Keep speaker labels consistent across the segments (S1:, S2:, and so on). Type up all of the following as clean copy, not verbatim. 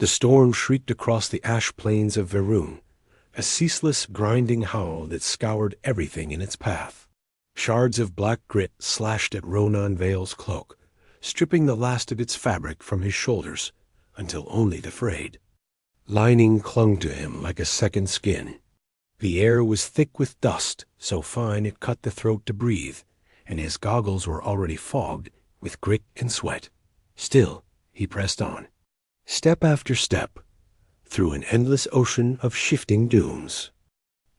S1: The storm shrieked across the ash plains of Verun, a ceaseless grinding howl that scoured everything in its path. Shards of black grit slashed at Ronan Vale's cloak, stripping the last of its fabric from his shoulders, until only the frayed lining clung to him like a second skin. The air was thick with dust, so fine it cut the throat to breathe, and his goggles were already fogged with grit and sweat. Still, he pressed on, step after step, through an endless ocean of shifting dooms.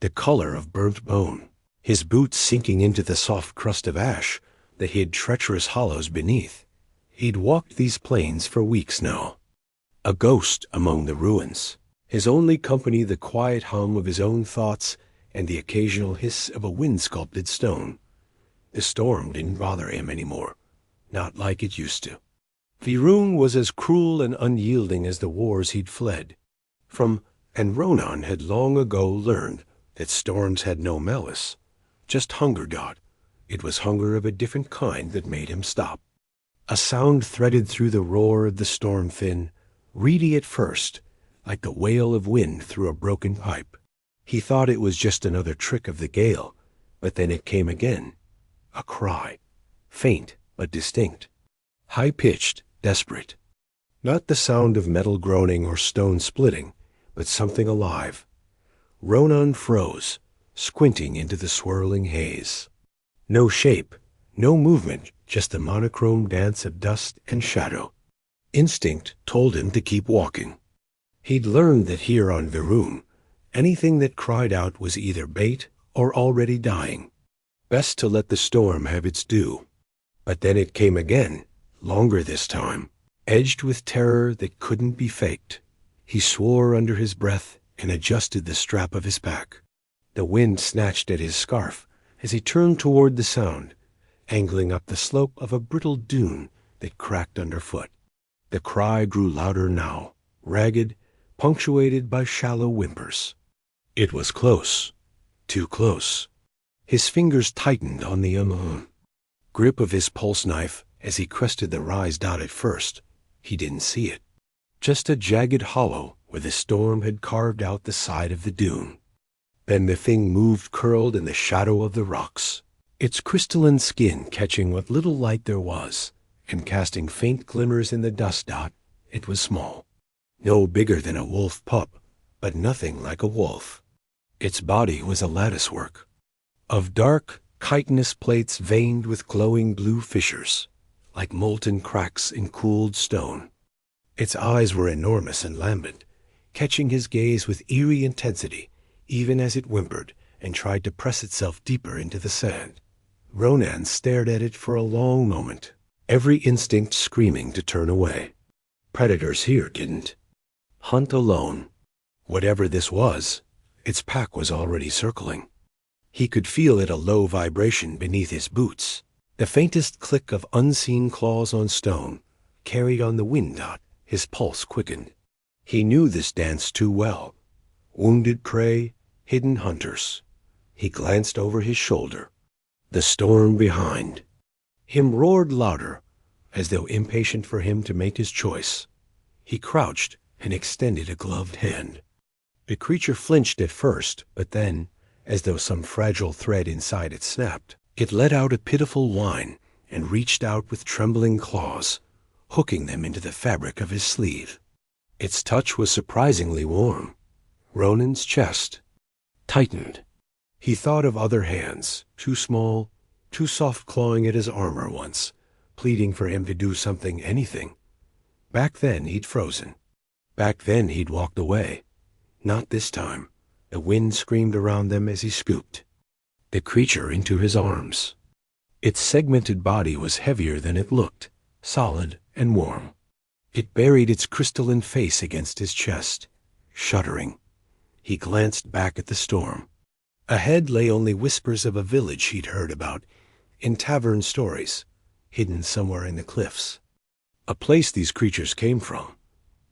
S1: The color of burnt bone, his boots sinking into the soft crust of ash that hid treacherous hollows beneath. He'd walked these plains for weeks now, a ghost among the ruins, his only company the quiet hum of his own thoughts and the occasional hiss of a wind-sculpted stone. The storm didn't bother him anymore, not like it used to. Verun was as cruel and unyielding as the wars he'd fled from, and Ronan had long ago learned that storms had no malice, just hunger got. It was hunger of a different kind that made him stop. A sound threaded through the roar of the storm fin, reedy at first, like the wail of wind through a broken pipe. He thought it was just another trick of the gale, but then it came again. A cry, faint but distinct, high-pitched, desperate. Not the sound of metal groaning or stone splitting, but something alive. Ronan froze, squinting into the swirling haze. No shape, no movement, just a monochrome dance of dust and shadow. Instinct told him to keep walking. He'd learned that here on Verun, anything that cried out was either bait or already dying. Best to let the storm have its due. But then it came again, longer this time, edged with terror that couldn't be faked. He swore under his breath and adjusted the strap of his pack. The wind snatched at his scarf as he turned toward the sound, angling up the slope of a brittle dune that cracked underfoot. The cry grew louder now, ragged, punctuated by shallow whimpers. It was close, too close. His fingers tightened on the grip of his pulse knife as he crested the rise dot at first. He didn't see it, just a jagged hollow where the storm had carved out the side of the dune. Then the thing moved, curled in the shadow of the rocks, its crystalline skin catching what little light there was, and casting faint glimmers in the dust dot. It was small, no bigger than a wolf pup, but nothing like a wolf. Its body was a latticework of dark, chitinous plates veined with glowing blue fissures, like molten cracks in cooled stone. Its eyes were enormous and lambent, catching his gaze with eerie intensity, even as it whimpered and tried to press itself deeper into the sand. Ronan stared at it for a long moment, every instinct screaming to turn away. Predators here didn't hunt alone. Whatever this was, its pack was already circling. He could feel it, a low vibration beneath his boots. The faintest click of unseen claws on stone carried on the wind dot. His pulse quickened. He knew this dance too well. Wounded prey, hidden hunters. He glanced over his shoulder. The storm behind him roared louder, as though impatient for him to make his choice. He crouched and extended a gloved hand. The creature flinched at first, but then, as though some fragile thread inside it snapped, it let out a pitiful whine and reached out with trembling claws, hooking them into the fabric of his sleeve. Its touch was surprisingly warm. Ronan's chest tightened. He thought of other hands, too small, too soft, clawing at his armor once, pleading for him to do something, anything. Back then he'd frozen. Back then he'd walked away. Not this time. The wind screamed around them as he scooped the creature into his arms. Its segmented body was heavier than it looked, solid and warm. It buried its crystalline face against his chest, shuddering. He glanced back at the storm. Ahead lay only whispers of a village he'd heard about in tavern stories, hidden somewhere in the cliffs. A place these creatures came from.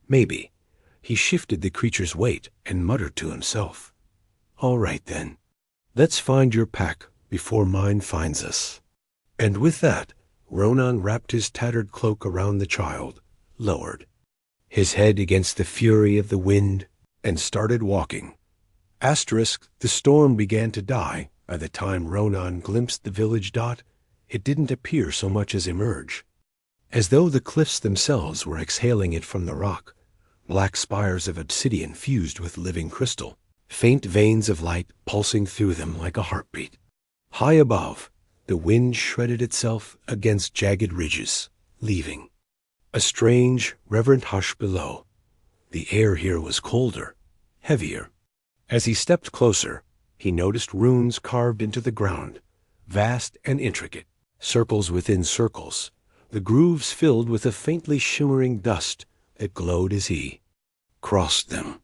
S1: Maybe. He shifted the creature's weight and muttered to himself, "All right then. Let's find your pack before mine finds us." And with that, Ronan wrapped his tattered cloak around the child, lowered. his head against the fury of the wind, and started walking. The storm began to die. By the time Ronan glimpsed the village dot, it didn't appear so much as emerge. As though the cliffs themselves were exhaling it from the rock, black spires of obsidian fused with living crystal, faint veins of light pulsing through them like a heartbeat. High above, the wind shredded itself against jagged ridges, leaving a strange, reverent hush below. The air here was colder, heavier. As he stepped closer, he noticed runes carved into the ground, vast and intricate, circles within circles, the grooves filled with a faintly shimmering dust that glowed as he crossed them.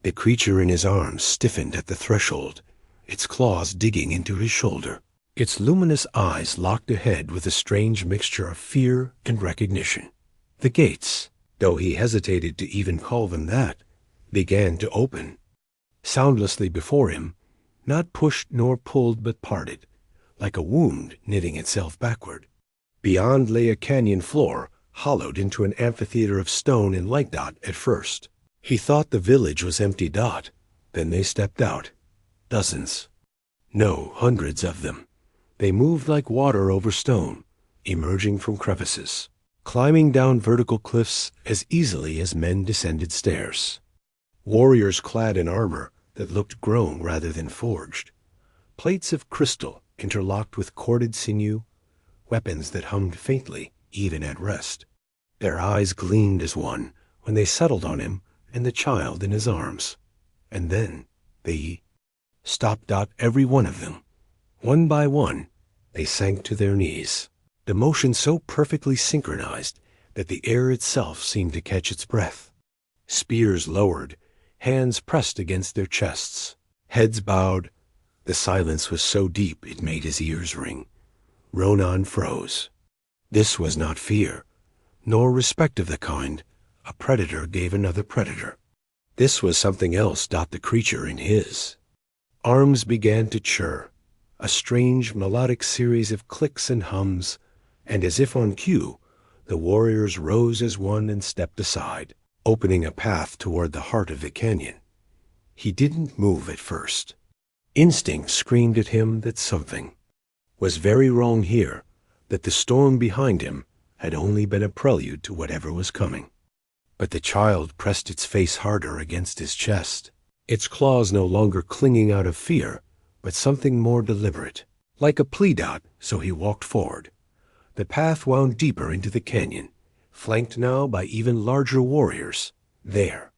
S1: The creature in his arms stiffened at the threshold, its claws digging into his shoulder. Its luminous eyes locked ahead with a strange mixture of fear and recognition. The gates, though he hesitated to even call them that, began to open. Soundlessly before him, not pushed nor pulled but parted, like a wound knitting itself backward. Beyond lay a canyon floor, hollowed into an amphitheater of stone and light dot at first. He thought the village was empty dot. Then they stepped out. Dozens. No, hundreds of them. They moved like water over stone, emerging from crevices, climbing down vertical cliffs as easily as men descended stairs. Warriors clad in armor that looked grown rather than forged. Plates of crystal interlocked with corded sinew, weapons that hummed faintly even at rest. Their eyes gleamed as one when they settled on him and the child in his arms. And then they stopped out, every one of them. One by one, they sank to their knees, the motion so perfectly synchronized that the air itself seemed to catch its breath. Spears lowered, hands pressed against their chests, heads bowed. The silence was so deep it made his ears ring. Ronan froze. This was not fear, nor respect of the kind a predator gave another predator. This was something else. The creature in his arms began to chirr, a strange melodic series of clicks and hums, and as if on cue, the warriors rose as one and stepped aside, opening a path toward the heart of the canyon. He didn't move at first. Instinct screamed at him that something was very wrong here, that the storm behind him had only been a prelude to whatever was coming. But the child pressed its face harder against his chest, its claws no longer clinging out of fear, but something more deliberate, like a plea dot. So he walked forward. The path wound deeper into the canyon, flanked now by even larger warriors. There,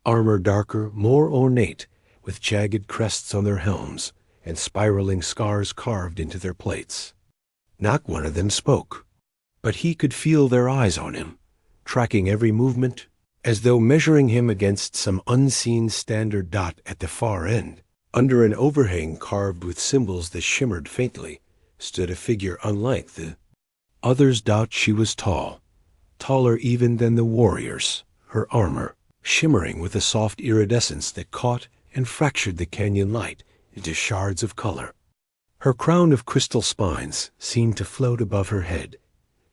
S1: armor darker, more ornate, with jagged crests on their helms and spiraling scars carved into their plates. Not one of them spoke, but he could feel their eyes on him, tracking every movement, as though measuring him against some unseen standard dot at the far end. Under an overhang carved with symbols that shimmered faintly, stood a figure unlike the others. She was tall, taller even than the warriors, her armor shimmering with a soft iridescence that caught and fractured the canyon light into shards of color. Her crown of crystal spines seemed to float above her head,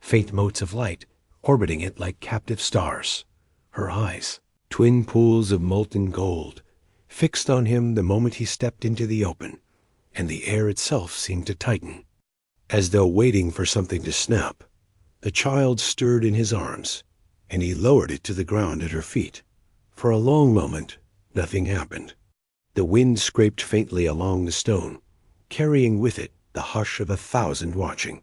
S1: faint motes of light orbiting it like captive stars. Her eyes, twin pools of molten gold, fixed on him the moment he stepped into the open, and the air itself seemed to tighten, as though waiting for something to snap. The child stirred in his arms, and he lowered it to the ground at her feet. For a long moment, nothing happened. The wind scraped faintly along the stone, carrying with it the hush of 1,000 watching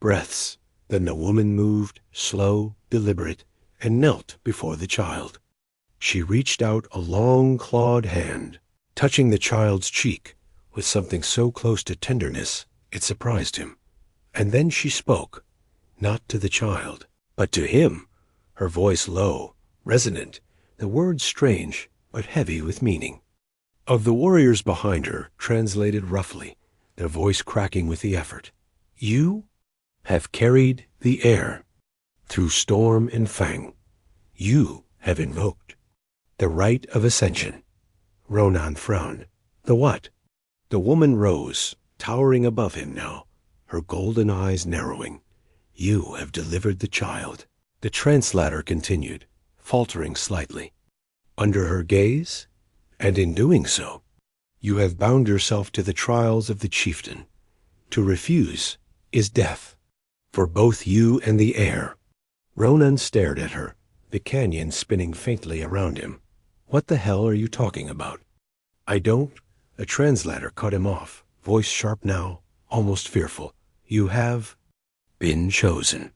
S1: breaths. Then the woman moved, slow, deliberate, and knelt before the child. She reached out a long, clawed hand, touching the child's cheek with something so close to tenderness it surprised him. And then she spoke, not to the child, but to him, her voice low, resonant, the words strange but heavy with meaning. Of the warriors behind her, translated roughly, their voice cracking with the effort. You have carried the air through storm and fang. You have invoked the right of ascension. Ronan frowned. The what? The woman rose, towering above him now, her golden eyes narrowing. You have delivered the child. The translator continued, faltering slightly. Under her gaze, and in doing so, you have bound yourself to the trials of the chieftain. To refuse is death, for both you and the heir. Ronan stared at her, the canyon spinning faintly around him. What the hell are you talking about? I don't. A translator cut him off, voice sharp now, almost fearful. You have been chosen.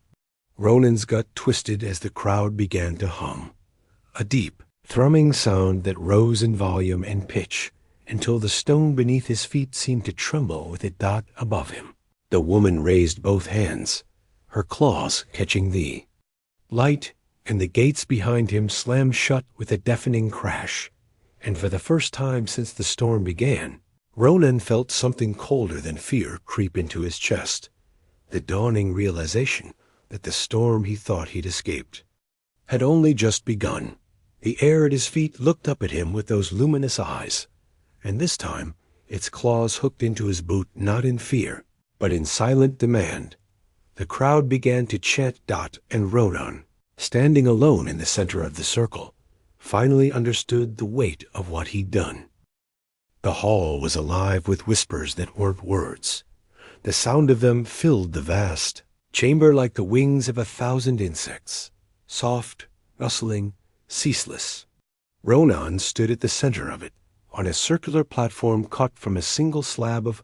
S1: Ronan's gut twisted as the crowd began to hum. A deep, thrumming sound that rose in volume and pitch until the stone beneath his feet seemed to tremble with a dot above him. The woman raised both hands, her claws catching the light, and the gates behind him slammed shut with a deafening crash. And for the first time since the storm began, Ronan felt something colder than fear creep into his chest. The dawning realization that the storm he thought he'd escaped had only just begun. The air at his feet looked up at him with those luminous eyes, and this time its claws hooked into his boot not in fear, but in silent demand. The crowd began to chant Dot, and Ronan, standing alone in the center of the circle, finally understood the weight of what he'd done. The hall was alive with whispers that weren't words. The sound of them filled the vast chamber like the wings of 1,000 insects, soft, rustling, ceaseless. Ronan stood at the center of it, on a circular platform cut from a single slab of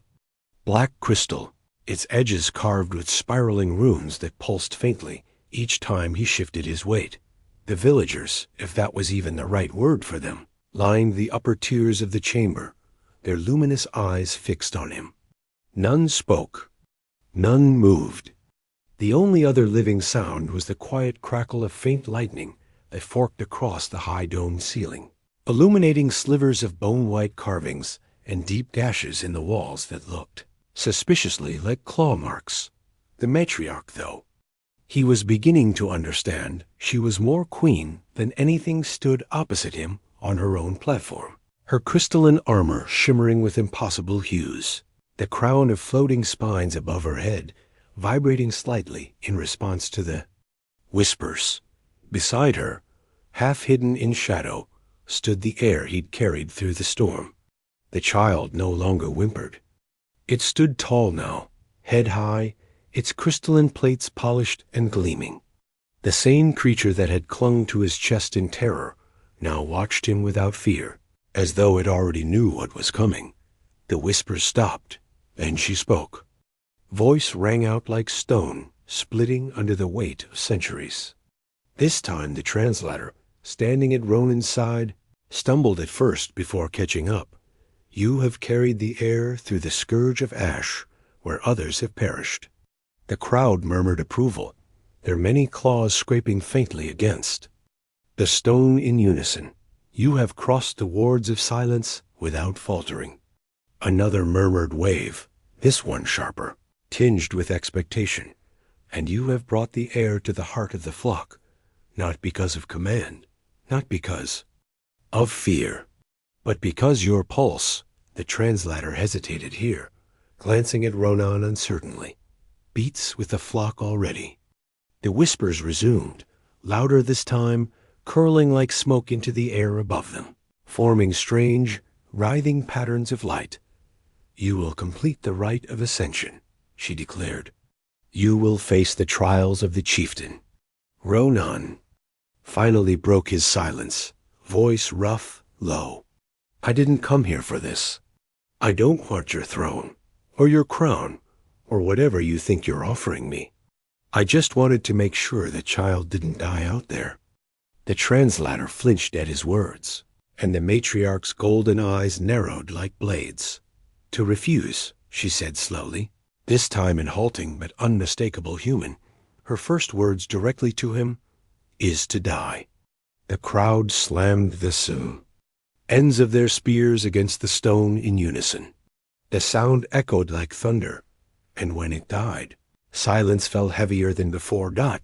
S1: black crystal, its edges carved with spiraling runes that pulsed faintly each time he shifted his weight. The villagers, if that was even the right word for them, lined the upper tiers of the chamber, their luminous eyes fixed on him. None spoke. None moved. The only other living sound was the quiet crackle of faint lightning that forked across the high domed ceiling, illuminating slivers of bone-white carvings and deep gashes in the walls that looked suspiciously like claw marks. The matriarch, though, he was beginning to understand she was more queen than anything stood opposite him on her own platform, her crystalline armor shimmering with impossible hues, the crown of floating spines above her head vibrating slightly in response to the whispers. Beside her, half hidden in shadow, stood the heir he'd carried through the storm. The child no longer whimpered. It stood tall now, head high, its crystalline plates polished and gleaming. The same creature that had clung to his chest in terror now watched him without fear, as though it already knew what was coming. The whispers stopped, and she spoke. Voice rang out like stone, splitting under the weight of centuries. This time the translator, standing at Ronan's side, stumbled at first before catching up. You have carried the heir through the scourge of ash, where others have perished. The crowd murmured approval, their many claws scraping faintly against the stone in unison. You have crossed the wards of silence without faltering. Another murmured wave, this one sharper, tinged with expectation. And you have brought the heir to the heart of the flock, not because of command, not because of fear, but because your pulse, the translator hesitated here, glancing at Ronan uncertainly, beats with the flock already. The whispers resumed, louder this time, curling like smoke into the air above them, forming strange, writhing patterns of light. You will complete the rite of ascension, she declared. You will face the trials of the chieftain. Ronan finally broke his silence, voice rough, low. I didn't come here for this. I don't want your throne, or your crown, or whatever you think you're offering me. I just wanted to make sure the child didn't die out there. The translator flinched at his words, and the matriarch's golden eyes narrowed like blades. To refuse, she said slowly, this time in halting but unmistakable human, her first words directly to him, is to die. The crowd slammed the ends of their spears against the stone in unison. The sound echoed like thunder, and when it died, silence fell heavier than before. The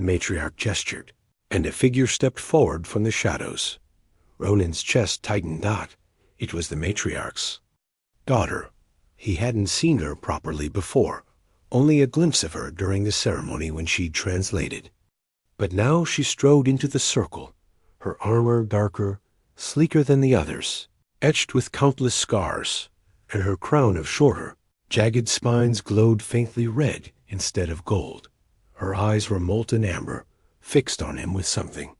S1: matriarch gestured, and a figure stepped forward from the shadows. Ronan's chest tightened. It was the matriarch's daughter. He hadn't seen her properly before, only a glimpse of her during the ceremony when she'd translated. But now she strode into the circle, her armor darker, sleeker than the others, etched with countless scars, and her crown of shorter, jagged spines glowed faintly red instead of gold. Her eyes were molten amber, fixed on him with something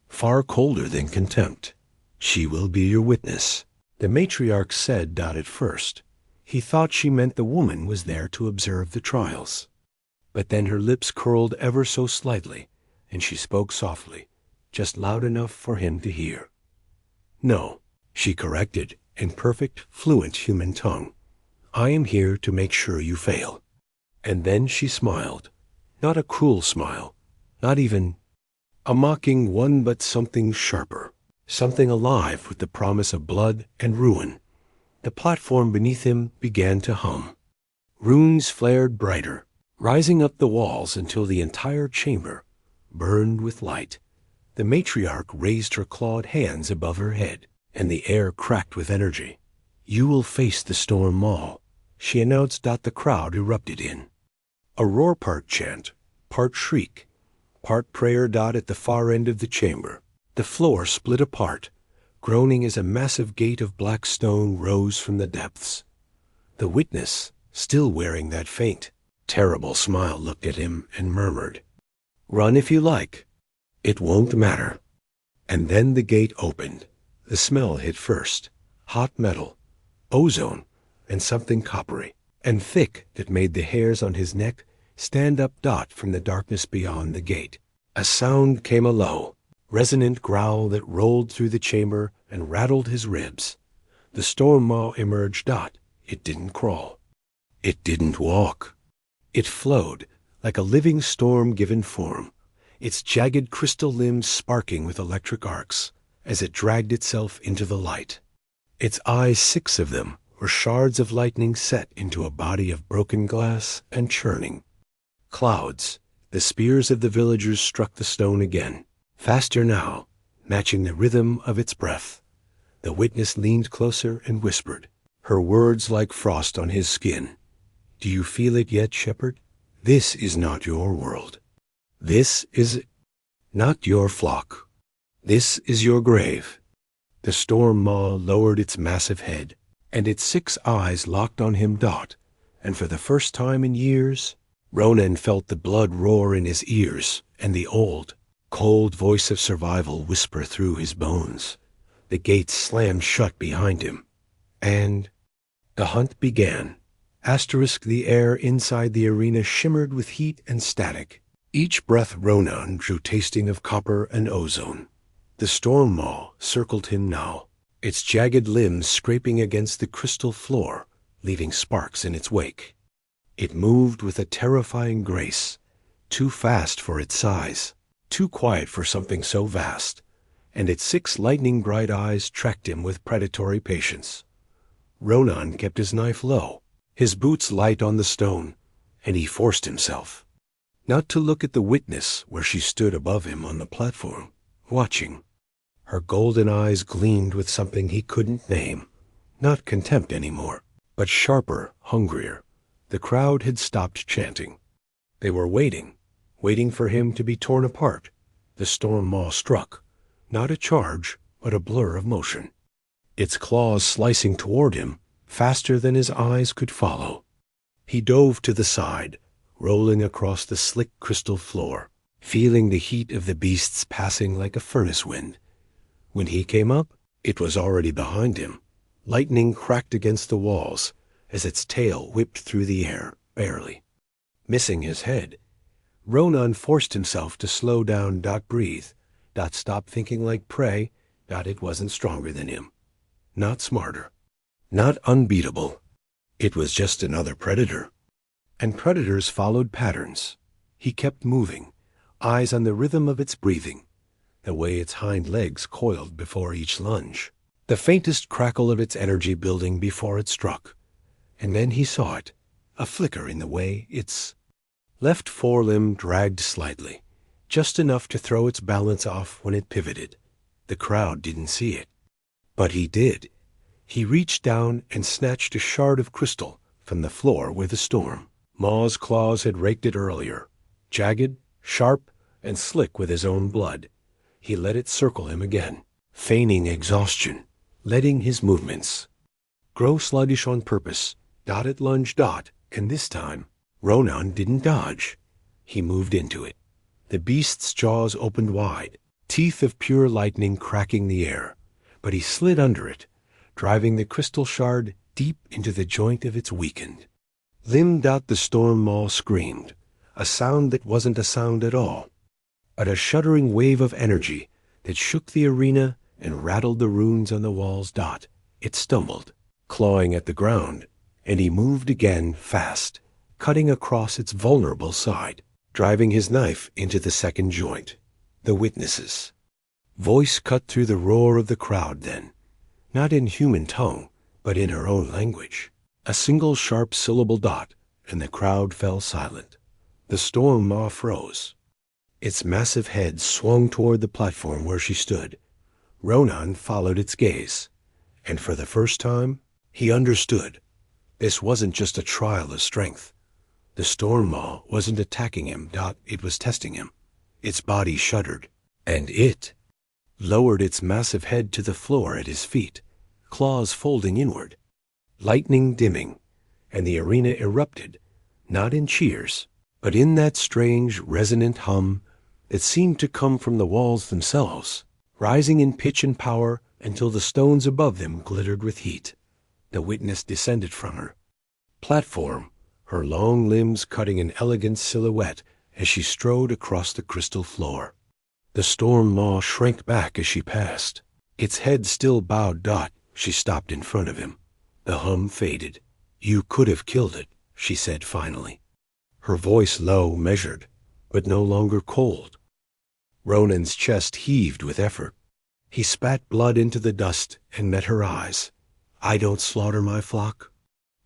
S1: far colder than contempt. "She will be your witness," the matriarch said. At first, he thought she meant the woman was there to observe the trials. But then her lips curled ever so slightly, and she spoke softly, just loud enough for him to hear. "No," she corrected, in perfect, fluent human tongue. "I am here to make sure you fail." And then she smiled. Not a cruel smile, not even a mocking one, but something sharper, something alive with the promise of blood and ruin. The platform beneath him began to hum. Runes flared brighter, rising up the walls until the entire chamber burned with light. The matriarch raised her clawed hands above her head, and the air cracked with energy. "You will face the storm maw," she announced. The crowd erupted in a roar, part chant, part shriek, part prayer. At the far end of the chamber, the floor split apart, groaning as a massive gate of black stone rose from the depths. The witness, still wearing that faint, terrible smile, looked at him and murmured, "Run if you like. It won't matter." And then the gate opened. The smell hit first, hot metal, ozone, and something coppery and thick that made the hairs on his neck stand up. From the darkness beyond the gate, a sound came, a low, resonant growl that rolled through the chamber and rattled his ribs. The storm maw emerged. It didn't crawl. It didn't walk. It flowed like a living storm given form, its jagged crystal limbs sparking with electric arcs as it dragged itself into the light. Its eyes, 6 of them, were shards of lightning set into a body of broken glass and churning. Clouds, the spears of the villagers, struck the stone again, faster now, matching the rhythm of its breath. The witness leaned closer and whispered, her words like frost on his skin. "Do you feel it yet, shepherd? This is not your world. This is not your flock. This is your grave." The storm maw lowered its massive head, and its 6 eyes locked on him. And for the first time in years, Ronan felt the blood roar in his ears and the old, cold voice of survival whisper through his bones. The gates slammed shut behind him, and the hunt began. The air inside the arena shimmered with heat and static. Each breath Ronan drew tasting of copper and ozone. The storm maw circled him now, its jagged limbs scraping against the crystal floor, leaving sparks in its wake. It moved with a terrifying grace, too fast for its size, too quiet for something so vast, and its 6 lightning-bright eyes tracked him with predatory patience. Ronan kept his knife low, his boots light on the stone, and he forced himself not to look at the witness where she stood above him on the platform, watching. Her golden eyes gleamed with something he couldn't name, not contempt anymore, but sharper, hungrier. The crowd had stopped chanting. They were waiting for him to be torn apart. The storm maw struck, not a charge, but a blur of motion, its claws slicing toward him faster than his eyes could follow. He dove to the side, rolling across the slick crystal floor, feeling the heat of the beasts passing like a furnace wind. When he came up, it was already behind him. Lightning cracked against the walls as its tail whipped through the air, barely missing his head. Ronan forced himself to slow down. Breathe. Stop thinking like prey. It wasn't stronger than him, not smarter, not unbeatable. It was just another predator. And predators followed patterns. He kept moving, eyes on the rhythm of its breathing, the way its hind legs coiled before each lunge, the faintest crackle of its energy building before it struck. And then he saw it, a flicker in the way its left forelimb dragged slightly, just enough to throw its balance off when it pivoted. The crowd didn't see it, but he did. He reached down and snatched a shard of crystal from the floor where the storm maw's claws had raked it earlier, jagged, sharp, and slick with his own blood. He let it circle him again, feigning exhaustion, letting his movements grow sluggish on purpose. It lunged, and this time, Ronan didn't dodge. He moved into it. The beast's jaws opened wide, teeth of pure lightning cracking the air, but he slid under it, driving the crystal shard deep into the joint of its weakened limb. The storm maw screamed, a sound that wasn't a sound at all, but a shuddering wave of energy that shook the arena and rattled the runes on the walls. It stumbled, clawing at the ground, and he moved again fast, cutting across its vulnerable side, driving his knife into the second joint. The witness's voice cut through the roar of the crowd then, not in human tongue, but in her own language. A single sharp syllable. And the crowd fell silent. The storm maw froze. Its massive head swung toward the platform where she stood. Ronan followed its gaze, and for the first time, he understood. This wasn't just a trial of strength. The storm maw wasn't attacking him. It was testing him. Its body shuddered, and it lowered its massive head to the floor at his feet, claws folding inward. Lightning dimming, and the arena erupted, not in cheers, but in that strange, resonant hum that seemed to come from the walls themselves, rising in pitch and power until the stones above them glittered with heat. The witness descended from her platform, her long limbs cutting an elegant silhouette as she strode across the crystal floor. The storm maw shrank back as she passed, its head still bowed. She stopped in front of him. The hum faded. "You could have killed it," she said finally, her voice low, measured, but no longer cold. Ronan's chest heaved with effort. He spat blood into the dust and met her eyes. "I don't slaughter my flock?"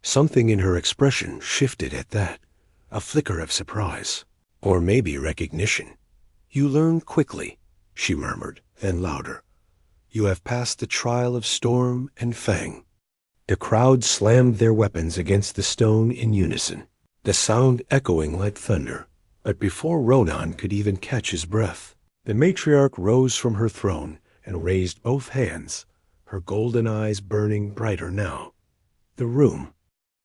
S1: Something in her expression shifted at that, a flicker of surprise, or maybe recognition. "You learn quickly," she murmured, then louder. "You have passed the trial of storm and fang." The crowd slammed their weapons against the stone in unison, the sound echoing like thunder. But before Ronan could even catch his breath, the matriarch rose from her throne and raised both hands, her golden eyes burning brighter now. The room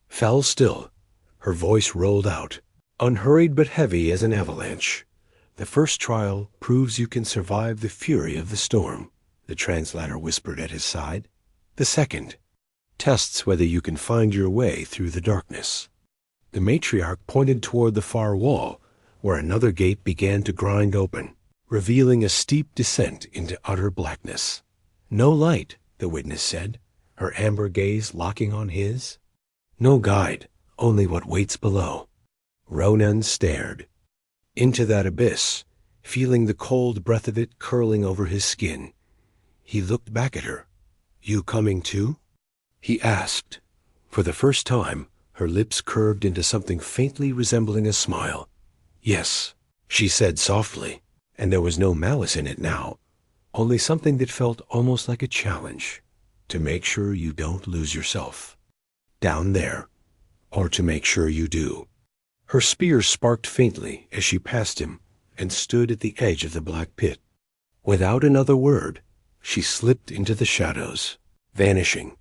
S1: fell still. Her voice rolled out, unhurried but heavy as an avalanche. "The first trial proves you can survive the fury of the storm," the translator whispered at his side. "The second tests whether you can find your way through the darkness." The matriarch pointed toward the far wall, where another gate began to grind open, revealing a steep descent into utter blackness. "No light," the witness said, her amber gaze locking on his. "No guide, only what waits below." Ronan stared into that abyss, feeling the cold breath of it curling over his skin. He looked back at her. "You coming too?" he asked. For the first time, her lips curved into something faintly resembling a smile. "Yes," she said softly, and there was no malice in it now, only something that felt almost like a challenge. "To make sure you don't lose yourself down there, or to make sure you do." Her spear sparked faintly as she passed him and stood at the edge of the black pit. Without another word, she slipped into the shadows, vanishing.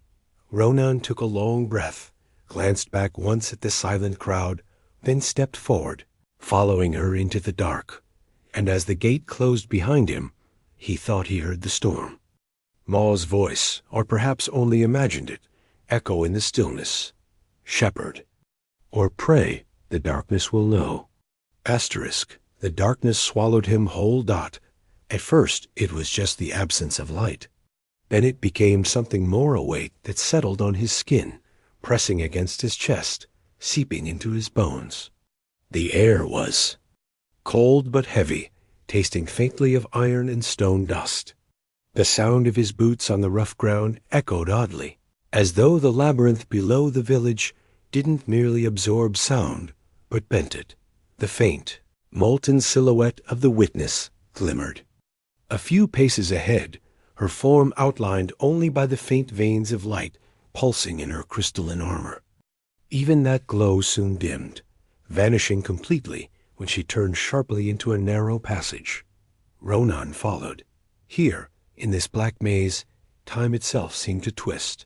S1: Ronan took a long breath, glanced back once at the silent crowd, then stepped forward, following her into the dark. And as the gate closed behind him, he thought he heard the storm maw's voice, or perhaps only imagined it, echo in the stillness. "Shepherd," or "Pray, the darkness will know." The darkness swallowed him whole. At first it was just the absence of light. Then it became something more, a weight that settled on his skin, pressing against his chest, seeping into his bones. The air was cold but heavy, tasting faintly of iron and stone dust. The sound of his boots on the rough ground echoed oddly, as though the labyrinth below the village didn't merely absorb sound, but bent it. The faint, molten silhouette of the witness glimmered. A few paces ahead, her form outlined only by the faint veins of light pulsing in her crystalline armor. Even that glow soon dimmed, vanishing completely when she turned sharply into a narrow passage. Ronan followed. Here, in this black maze, time itself seemed to twist.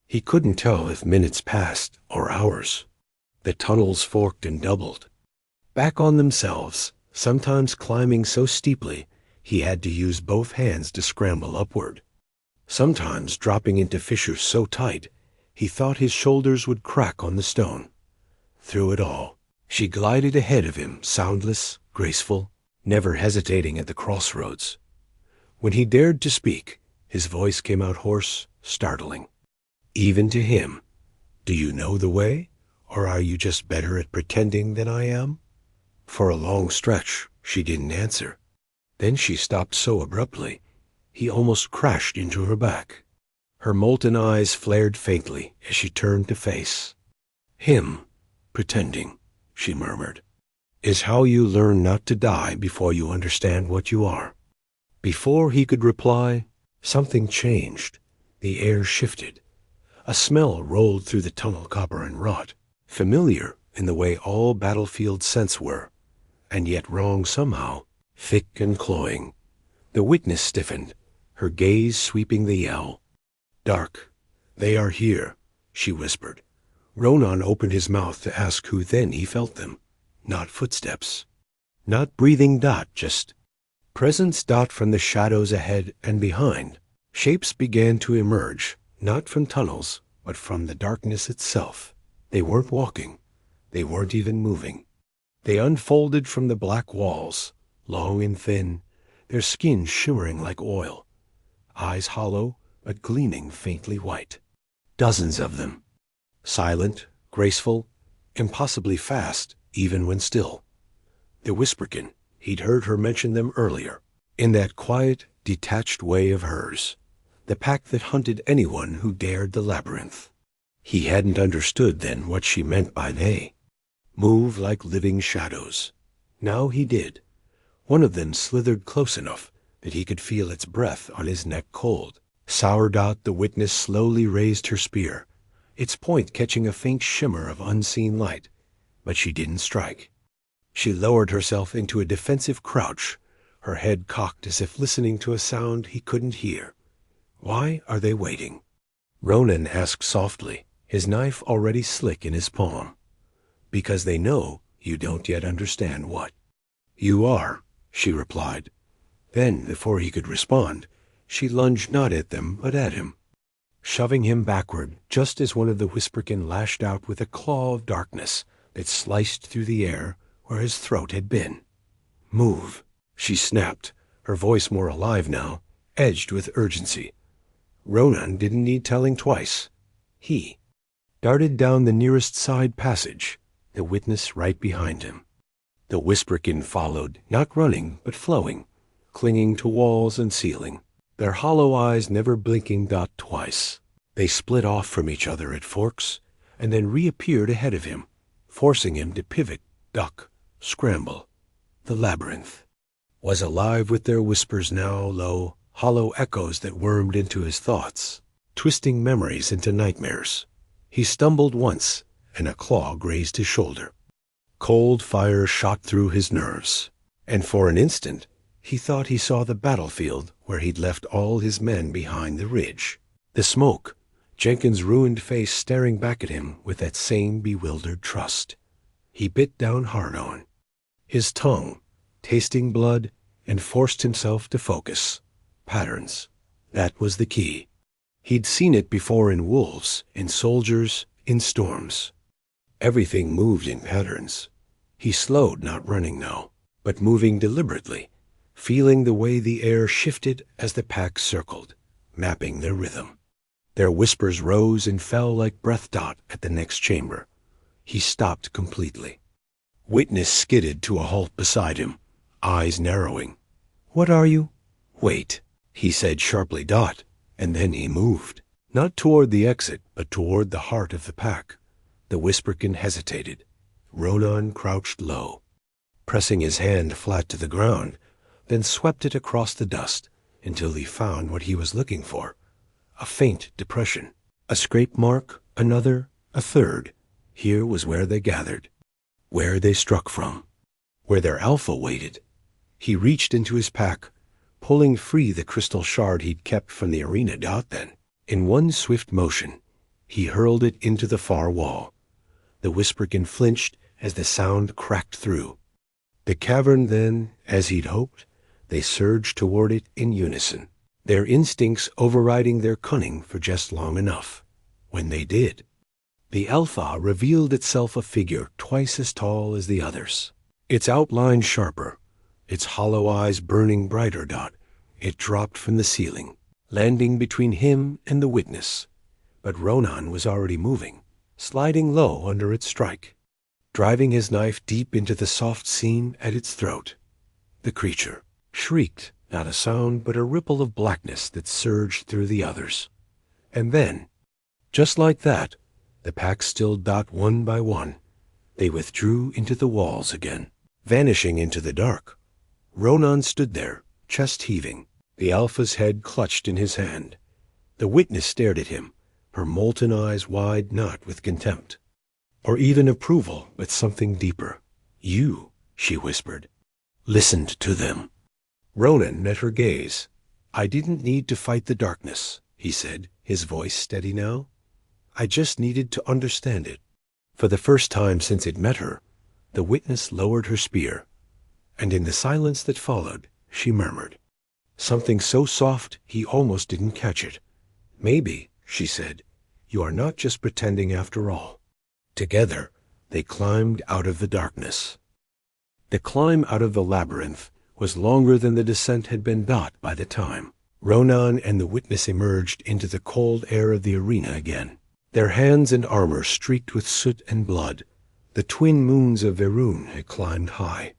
S1: He couldn't tell if minutes passed or hours. The tunnels forked and doubled. Back on themselves, sometimes climbing so steeply he had to use both hands to scramble upward. Sometimes dropping into fissures so tight he thought his shoulders would crack on the stone. Through it all, she glided ahead of him, soundless, graceful, never hesitating at the crossroads. When he dared to speak, his voice came out hoarse, startling. Even to him. Do you know the way, or are you just better at pretending than I am? For a long stretch, she didn't answer. Then she stopped so abruptly, he almost crashed into her back. Her molten eyes flared faintly as she turned to face him. Pretending, she murmured, is how you learn not to die before you understand what you are. Before he could reply, something changed. The air shifted. A smell rolled through the tunnel, copper and rot, familiar in the way all battlefield scents were, and yet wrong somehow, thick and cloying. The witness stiffened, her gaze sweeping the yell. Dark. They are here, she whispered. Ronan opened his mouth to ask who, then he felt them. Not footsteps. Not breathing dot, just presence dot from the shadows ahead and behind. Shapes began to emerge, not from tunnels, but from the darkness itself. They weren't walking. They weren't even moving. They unfolded from the black walls, long and thin, their skin shimmering like oil. Eyes hollow, but gleaming faintly white. Dozens of them. Silent, graceful, impossibly fast, even when still. The Whisperkin, he'd heard her mention them earlier, in that quiet, detached way of hers. The pack that hunted anyone who dared the labyrinth. He hadn't understood then what she meant by they. Move like living shadows. Now he did. One of them slithered close enough that he could feel its breath on his neck cold. Sourdot, the witness, slowly raised her spear, its point catching a faint shimmer of unseen light, but she didn't strike. She lowered herself into a defensive crouch, her head cocked as if listening to a sound he couldn't hear. Why are they waiting? Ronan asked softly, his knife already slick in his palm. Because they know you don't yet understand what. You are, she replied. Then, before he could respond, she lunged not at them, but at him, shoving him backward just as one of the Whisperkin lashed out with a claw of darkness that sliced through the air where his throat had been. Move, she snapped, her voice more alive now, edged with urgency. Ronan didn't need telling twice. He darted down the nearest side passage, the witness right behind him. The Whisperkin followed, not running, but flowing, clinging to walls and ceiling, their hollow eyes never blinking dot twice. They split off from each other at forks, and then reappeared ahead of him, forcing him to pivot, duck, scramble. The labyrinth was alive with their whispers now, low, hollow echoes that wormed into his thoughts, twisting memories into nightmares. He stumbled once, and a claw grazed his shoulder. Cold fire shot through his nerves, and for an instant he thought he saw the battlefield where he'd left all his men behind the ridge. The smoke, Jenkins' ruined face staring back at him with that same bewildered trust. He bit down hard on, his tongue tasting blood, and forced himself to focus. Patterns. That was the key. He'd seen it before in wolves, in soldiers, in storms. Everything moved in patterns. He slowed, not running now, but moving deliberately, feeling the way the air shifted as the pack circled, mapping their rhythm. Their whispers rose and fell like breath dot at the next chamber. He stopped completely. Witness skidded to a halt beside him, eyes narrowing. What are you? Wait, he said sharply dot, and then he moved. Not toward the exit, but toward the heart of the pack. The Whisperkin hesitated. Ronan crouched low, pressing his hand flat to the ground, then swept it across the dust until he found what he was looking for. A faint depression. A scrape mark, another, a third. Here was where they gathered, where they struck from, where their alpha waited. He reached into his pack, pulling free the crystal shard he'd kept from the arena. Then, in one swift motion, he hurled it into the far wall. The Whisperkin flinched as the sound cracked through. The cavern then, as he'd hoped, they surged toward it in unison, their instincts overriding their cunning for just long enough. When they did, the Alpha revealed itself a figure twice as tall as the others, its outline sharper, its hollow eyes burning brighter. It dropped from the ceiling, landing between him and the witness. But Ronan was already moving, sliding low under its strike, driving his knife deep into the soft seam at its throat. The creature shrieked, not a sound but a ripple of blackness that surged through the others. And then, just like that, the pack stilled. One by one, they withdrew into the walls again, vanishing into the dark. Ronan stood there, chest heaving, the Alpha's head clutched in his hand. The witness stared at him, her molten eyes wide, not with contempt or even approval, but something deeper. "You," she whispered, "listened to them." Ronan met her gaze. "I didn't need to fight the darkness," he said, his voice steady now. "I just needed to understand it." For the first time since it met her, the witness lowered her spear, and in the silence that followed, she murmured something so soft he almost didn't catch it. "Maybe," she said, "you are not just pretending after all." Together, they climbed out of the darkness. The climb out of the labyrinth was longer than the descent had been. By the time Ronan and the witness emerged into the cold air of the arena again, their hands and armor streaked with soot and blood, the twin moons of Verun had climbed high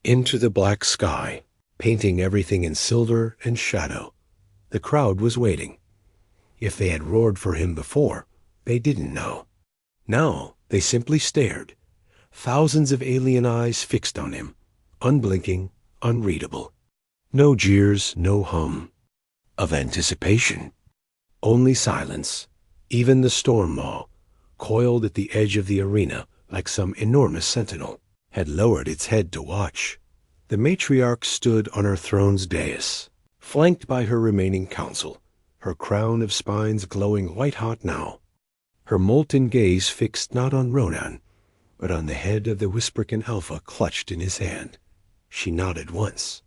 S1: into the black sky, painting everything in silver and shadow. The crowd was waiting. If they had roared for him before, they didn't know. Now they simply stared, thousands of alien eyes fixed on him, unblinking, unreadable. No jeers, no hum of anticipation. Only silence. Even the storm maw, coiled at the edge of the arena like some enormous sentinel, had lowered its head to watch. The matriarch stood on her throne's dais, flanked by her remaining council, her crown of spines glowing white-hot now, her molten gaze fixed not on Ronan, but on the head of the Whisperkin Alpha clutched in his hand. She nodded once.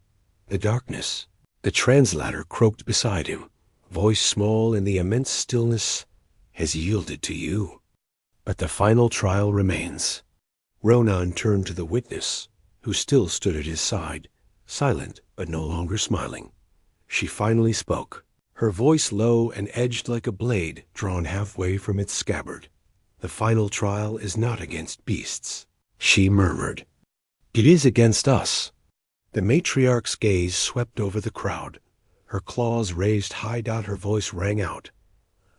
S1: The darkness, the translator croaked beside him, voice small in the immense stillness, has yielded to you. But the final trial remains. Ronan turned to the witness, who still stood at his side, silent but no longer smiling. She finally spoke, her voice low and edged like a blade drawn halfway from its scabbard. "The final trial is not against beasts," she murmured. "It is against us." The matriarch's gaze swept over the crowd. Her claws raised high. Her voice rang out,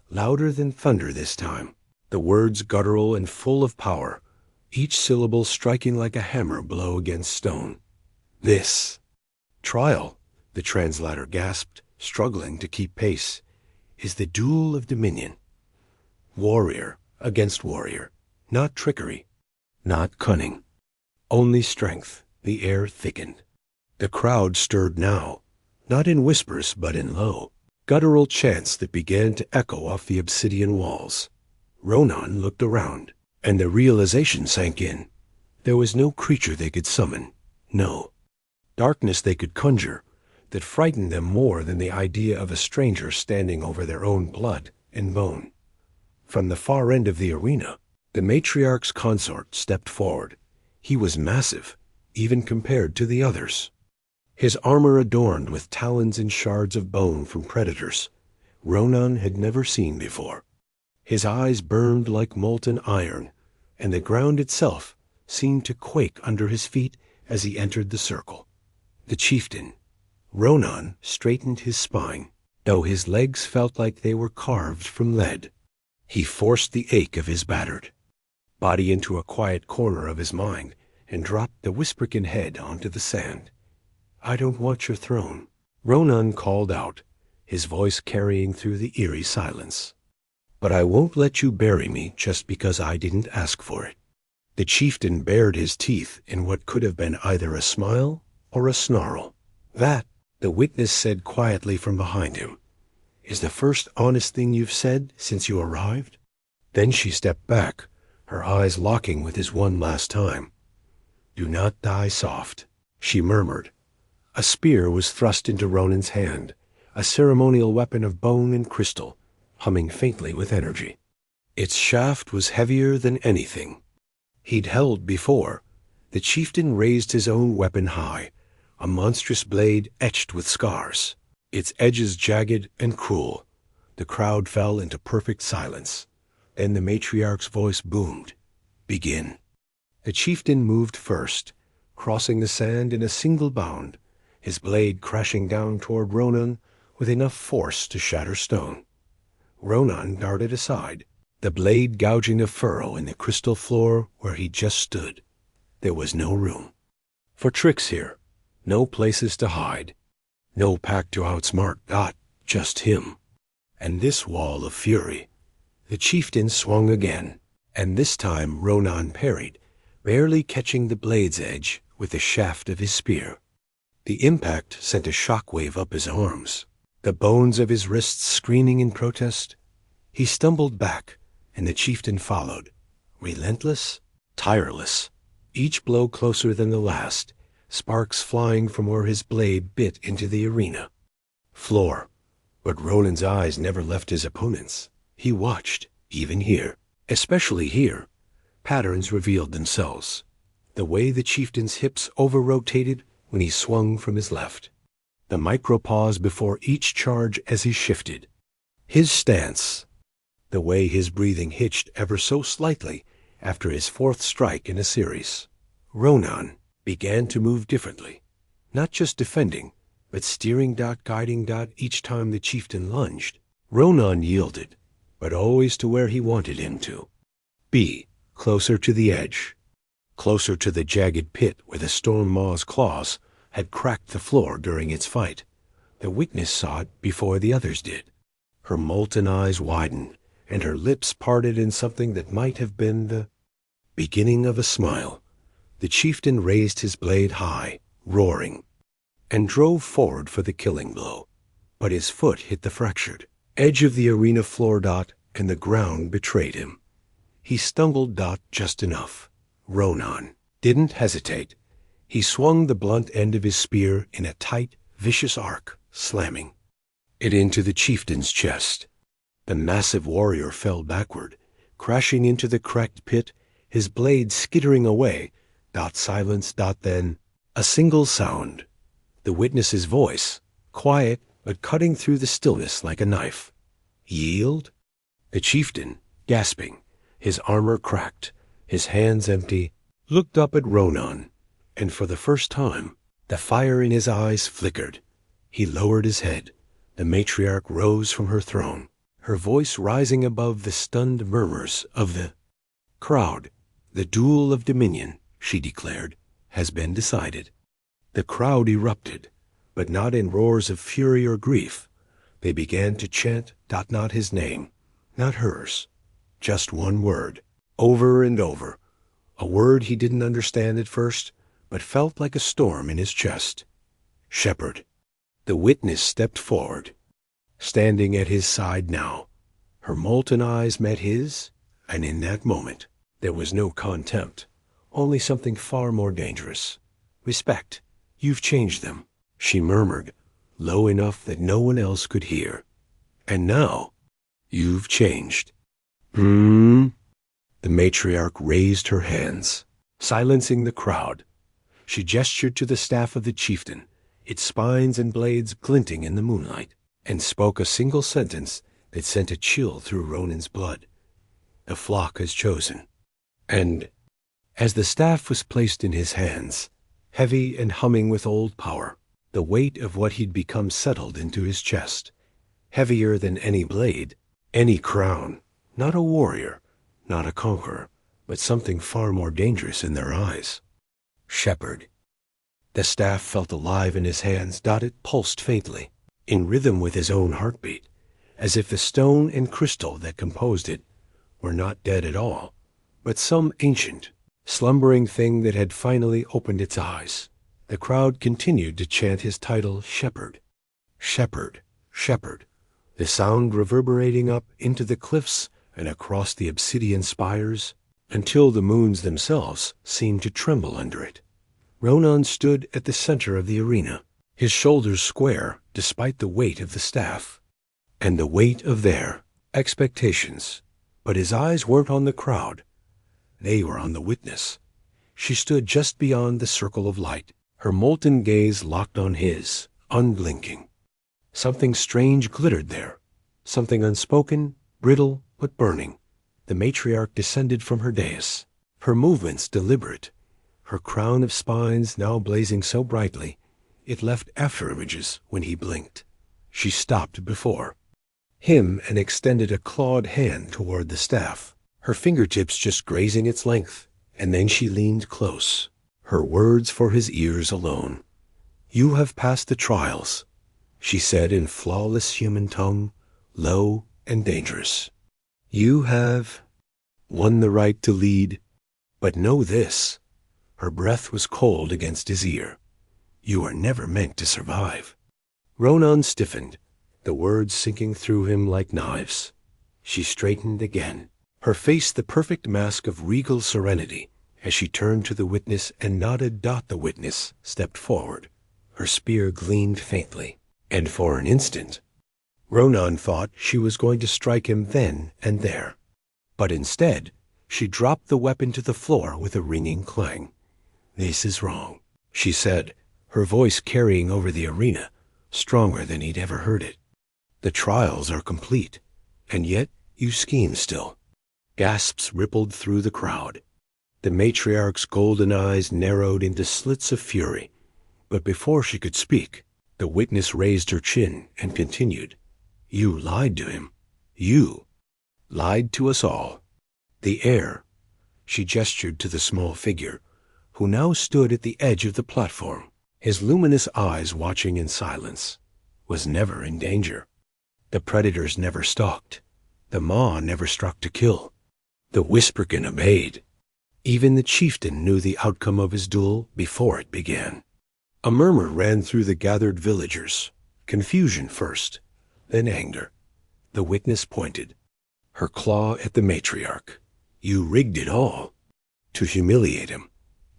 S1: louder than thunder this time, the words guttural and full of power, each syllable striking like a hammer blow against stone. "This trial," the translator gasped, struggling to keep pace, "is the duel of dominion. Warrior against warrior. Not trickery, not cunning. Only strength." The air thickened. The crowd stirred now, not in whispers but in low, guttural chants that began to echo off the obsidian walls. Ronan looked around, and the realization sank in. There was no creature they could summon, no darkness they could conjure, that frightened them more than the idea of a stranger standing over their own blood and bone. From the far end of the arena, the matriarch's consort stepped forward. He was massive, even compared to the others. His armor adorned with talons and shards of bone from predators Ronan had never seen before. His eyes burned like molten iron, and the ground itself seemed to quake under his feet as he entered the circle. The chieftain, Ronan, straightened his spine, though his legs felt like they were carved from lead. He forced the ache of his battered body into a quiet corner of his mind and dropped the Whisperkin head onto the sand. "I don't want your throne," Ronan called out, his voice carrying through the eerie silence. "But I won't let you bury me just because I didn't ask for it." The chieftain bared his teeth in what could have been either a smile or a snarl. "That The witness said quietly from behind him, "Is the first honest thing you've said since you arrived?" Then she stepped back, her eyes locking with his one last time. "Do not die soft," she murmured. A spear was thrust into Ronan's hand, a ceremonial weapon of bone and crystal, humming faintly with energy. Its shaft was heavier than anything he'd held before. The chieftain raised his own weapon high, a monstrous blade etched with scars, its edges jagged and cruel. The crowd fell into perfect silence. Then the matriarch's voice boomed, "Begin." The chieftain moved first, crossing the sand in a single bound, his blade crashing down toward Ronan with enough force to shatter stone. Ronan darted aside, the blade gouging a furrow in the crystal floor where he just stood. There was no room for tricks here, no places to hide, no pack to outsmart Dot, just him. And this wall of fury. The chieftain swung again, and this time Ronan parried, barely catching the blade's edge with the shaft of his spear. The impact sent a shockwave up his arms, the bones of his wrists screaming in protest. He stumbled back, and the chieftain followed, relentless, tireless, each blow closer than the last, sparks flying from where his blade bit into the arena floor. But Ronan's eyes never left his opponents. He watched, even here, especially here. Patterns revealed themselves. The way the chieftain's hips over-rotated when he swung from his left. The micro-pause before each charge as he shifted. His stance. The way his breathing hitched ever so slightly after his fourth strike in a series. Ronan began to move differently, not just defending, but steering, guiding each time the chieftain lunged. Ronan yielded, but always to where he wanted him to be, closer to the edge, closer to the jagged pit where the storm maw's claws had cracked the floor during its fight. The witness saw it before the others did. Her molten eyes widened, and her lips parted in something that might have been the beginning of a smile. The chieftain raised his blade high, roaring, and drove forward for the killing blow. But his foot hit the fractured edge of the arena floor, and the ground betrayed him. He stumbled, just enough. Ronan didn't hesitate. He swung the blunt end of his spear in a tight, vicious arc, slamming it into the chieftain's chest. The massive warrior fell backward, crashing into the cracked pit, his blade skittering away. Silence. Then a single sound. The witness's voice, quiet but cutting through the stillness like a knife. Yield? The chieftain, gasping, his armor cracked, his hands empty, looked up at Ronan, and for the first time, the fire in his eyes flickered. He lowered his head. The matriarch rose from her throne, her voice rising above the stunned murmurs of the crowd. "The duel of dominion," she declared, "has been decided." The crowd erupted, but not in roars of fury or grief. They began to chant, not his name, not hers, just one word, over and over, a word he didn't understand at first, but felt like a storm in his chest. Shepherd. The witness stepped forward, standing at his side now. Her molten eyes met his, and in that moment, there was no contempt, only something far more dangerous. "Respect. You've changed them," she murmured, low enough that no one else could hear. "And now, you've changed." The matriarch raised her hands, silencing the crowd. She gestured to the staff of the chieftain, its spines and blades glinting in the moonlight, and spoke a single sentence that sent a chill through Ronan's blood. "The flock has chosen." And as the staff was placed in his hands, heavy and humming with old power, the weight of what he'd become settled into his chest, heavier than any blade, any crown, not a warrior, not a conqueror, but something far more dangerous in their eyes. Shepherd. The staff felt alive in his hands. It pulsed faintly, in rhythm with his own heartbeat, as if the stone and crystal that composed it were not dead at all, but some ancient, slumbering thing that had finally opened its eyes, The crowd continued to chant his title, Shepherd. Shepherd, Shepherd, the sound reverberating up into the cliffs and across the obsidian spires, until the moons themselves seemed to tremble under it. Ronan stood at the center of the arena, his shoulders square despite the weight of the staff, and the weight of their expectations. But his eyes weren't on the crowd. They were on the witness. She stood just beyond the circle of light, her molten gaze locked on his, unblinking. Something strange glittered there, something unspoken, brittle, but burning. The matriarch descended from her dais, her movements deliberate, her crown of spines now blazing so brightly it left after-images when he blinked. She stopped before him and extended a clawed hand toward the staff, her fingertips just grazing its length, and then she leaned close, her words for his ears alone. "You have passed the trials," she said in flawless human tongue, low and dangerous. "You have won the right to lead, but know this." Her breath was cold against his ear. "You are never meant to survive." Ronan stiffened, the words sinking through him like knives. She straightened again, her face the perfect mask of regal serenity, as she turned to the witness and nodded. The witness stepped forward. Her spear gleamed faintly, and for an instant, Ronan thought she was going to strike him then and there. But instead, she dropped the weapon to the floor with a ringing clang. "This is wrong," she said, her voice carrying over the arena, stronger than he'd ever heard it. "The trials are complete, and yet you scheme still." Gasps rippled through the crowd. The matriarch's golden eyes narrowed into slits of fury, but before she could speak, the witness raised her chin and continued. "You lied to him. You lied to us all." The heir, she gestured to the small figure, who now stood at the edge of the platform, his luminous eyes watching in silence, was never in danger. The predators never stalked. The maw never struck to kill. The Whisperkin obeyed. Even the chieftain knew the outcome of his duel before it began. A murmur ran through the gathered villagers, confusion first, then anger. The witness pointed, her claw at the matriarch. "You rigged it all, to humiliate him,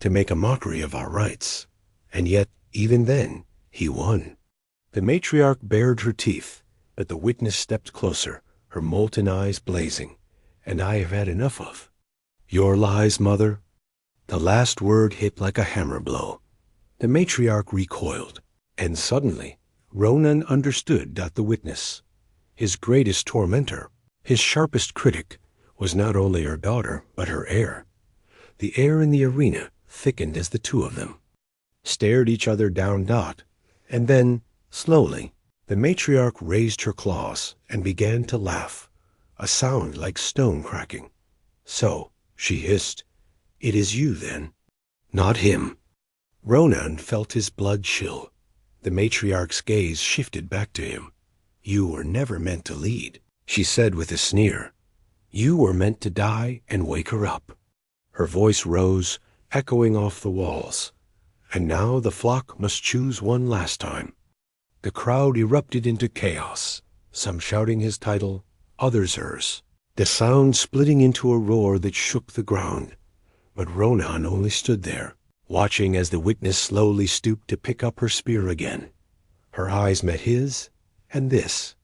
S1: to make a mockery of our rights. And yet, even then, he won." The matriarch bared her teeth, but the witness stepped closer, her molten eyes blazing. "And I have had enough of your lies, mother." The last word hit like a hammer blow. The matriarch recoiled, and suddenly Ronan understood the witness. His greatest tormentor, his sharpest critic, was not only her daughter, but her heir. The air in the arena thickened as the two of them stared each other down. And then, slowly, the matriarch raised her claws and began to laugh, a sound like stone cracking. "So," she hissed, "it is you then, not him." Ronan felt his blood chill. The matriarch's gaze shifted back to him. "You were never meant to lead," she said with a sneer. "You were meant to die and wake her up." Her voice rose, echoing off the walls. And now the flock must choose one last time. The crowd erupted into chaos, some shouting his title, others hers, the sound splitting into a roar that shook the ground. But Ronan only stood there, watching as the witness slowly stooped to pick up her spear again. Her eyes met his, and this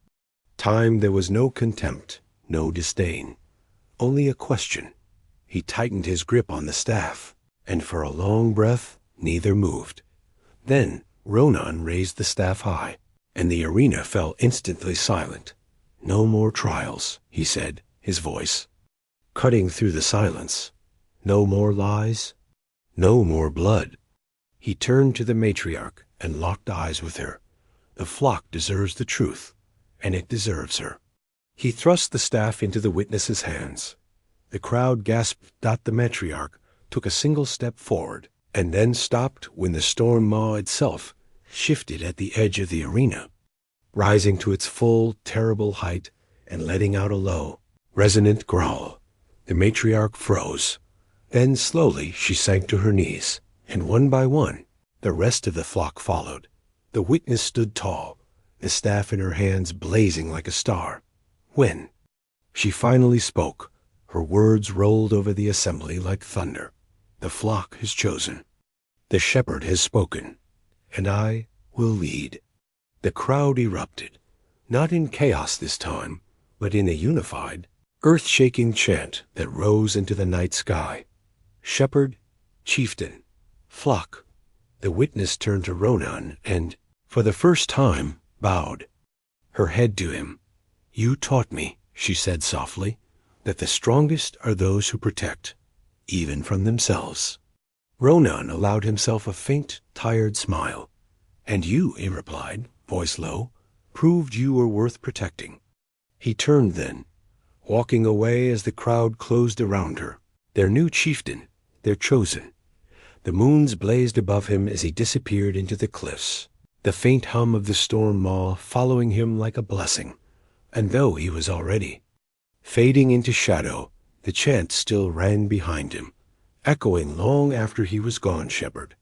S1: time there was no contempt, no disdain, only a question. He tightened his grip on the staff, and for a long breath neither moved. Then Ronan raised the staff high, and the arena fell instantly silent. "No more trials," he said, his voice cutting through the silence. "No more lies. No more blood." He turned to the matriarch and locked eyes with her. "The flock deserves the truth, and it deserves her." He thrust the staff into the witness's hands. The crowd gasped. The matriarch took a single step forward, and then stopped when the storm maw itself shifted at the edge of the arena, rising to its full, terrible height and letting out a low, resonant growl. The matriarch froze. Then slowly she sank to her knees, and one by one, The rest of the flock followed. The witness stood tall, the staff in her hands blazing like a star. When she finally spoke, her words rolled over the assembly like thunder. The flock has chosen. The shepherd has spoken, and I will lead. The crowd erupted, not in chaos this time, but in a unified, earth-shaking chant that rose into the night sky. Shepherd, chieftain, flock. The witness turned to Ronan and, for the first time, bowed, her head to him. You taught me, she said softly, that the strongest are those who protect, even from themselves. Ronan allowed himself a faint, tired smile. And you, he replied, voice low, proved you were worth protecting. He turned then, walking away as the crowd closed around her. Their new chieftain, their chosen. The moons blazed above him as he disappeared into the cliffs, the faint hum of the storm maw following him like a blessing. And though he was already fading into shadow, the chant still rang behind him, echoing long after he was gone, shepherd.